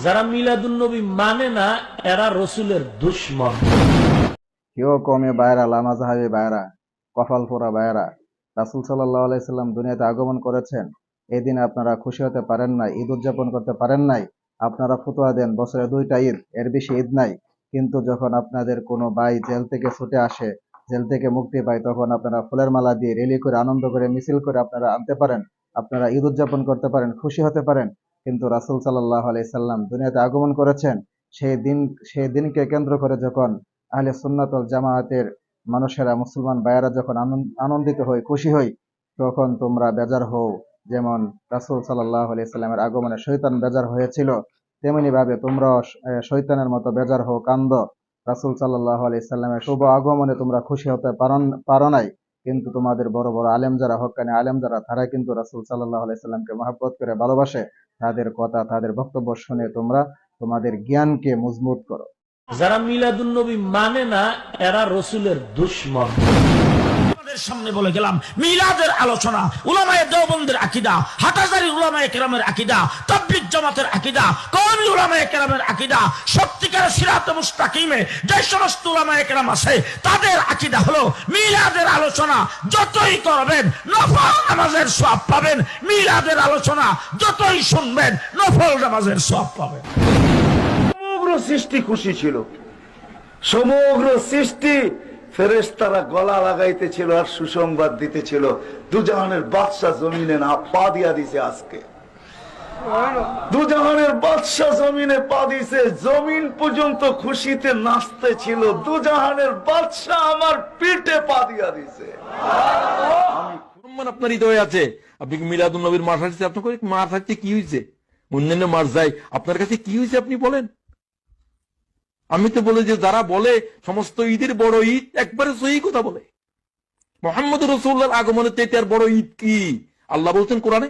যারা মিলাদুন্নবী মানে না এরা রসুলের দুশ্মন। কেউ কমে বায়রা, লামা জাহাবি বায়রা, কপাল পোড়া বায়রা, রাসূল সাল্লাল্লাহু আলাইহি সাল্লাম দুনিয়াতে আগমন করেছেন, এই দিনে আপনারা খুশি হতে পারেন নাই, ঈদ উদযাপন করতে পারেন নাই। আপনারা ফতোয়া দেন বছরে 2টা ঈদ, এর বেশি ঈদ নাই। কিন্তু যখন আপনাদের কোনো ভাই জেল থেকে ছুটে আসে, জেল থেকে মুক্তি পায়, তখন আপনারা ফুলের মালা দিয়ে রেলি করে, আনন্দ করে, মিছিল করে আপনারা আনতে পারেন, আপনারা ঈদ উদযাপন করতে পারেন, খুশি হতে পারেন। কিন্তু রাসূল সাল্লাল্লাহু আলাইহি সাল্লাম দুনিয়াতে আগমন করেছেন, সেই দিনকে কেন্দ্র করে যখন আহলে সুন্নাত ওয়াল জামায়াতের মানুষেরা, মুসলমান ভাইয়েরা যখন আনন্দিত হই, খুশি হই, তখন তোমরা বেজার হও। যেমন রাসূল সাল্লাল্লাহু আলাইহি সাল্লামের আগমনে শয়তান বেজার হয়েছিল, তেমনি ভাবে তোমরাও শয়তানের মতো বেজার হও, কান্দ। রাসূল সাল্লাল্লাহু আলাইহি সাল্লামের শুভ আগমনে তোমরা খুশি হতে পারো নাই। কিন্তু তোমাদের বড় বড় আলেম যারা, হক্কানি আলেম যারা, তারা কিন্তু রাসূল সাল্লাল্লাহু আলাইহি সাল্লামকে মহব্বত করে ভালোবাসে। তাদের কথা, তাদের বক্তব্য শুনে তোমরা তোমাদের জ্ঞানকে মজবুত করো। যারা মিলাদুন্নবী মানে না এরা রসুলের দুশ্মন। সামনে বলে গেলাম মিলাদের আলোচনা, উলামায়ে দেওবন্দের আকীদা, হাটাজারি উলামায়ে কেরামের আকীদা, তাবলীগ জামাতের আকীদা, কওমি উলামায়ে কেরামের আকীদা, সত্যিকারের সিরাতে মুস্তাকিমে যে সমস্ত উলামায়ে কেরাম আছে তাদের আকীদা হলো মিলাদের আলোচনা যতই করবেন নফল নামাজের সওয়াব পাবেন, মিলাদের আলোচনা যতই শুনবেন নফল নামাজের সওয়াব পাবেন। সমগ্র সৃষ্টি খুশি ছিল, সমগ্র সৃষ্টি ফেরেশতারা গলা লাগাইতেছিল আর সুসংবাদ দিতেছিল, দুজাহানের বাদশা জমিনে না পা দিয়া দিছে। আজকে দুজাহানের বাদশা জমিনে পা দিছে, জমিন পর্যন্ত খুশিতে নাচতে ছিল, দুজাহানের বাদশা আমার পিঠে পা দিয়া দিছে। আপনার হৃদয়ে আছে, আপনি কি মিলাদুন নবীর মাস আসছে, আপনার মাস আসছে কি হয়েছে? অন্যান্য মাস যায়, আপনার কাছে কি হয়েছে আপনি বলেন? আমি তো বলি যে যারা বলে সমস্ত ঈদের বড় ঈদ, একবারে সহি কথা বলে। মুহাম্মদ রাসূলুল্লাহর আগমনের চাইতে আর বড় ঈদ কি? আল্লাহ বলছেন কোরআনে,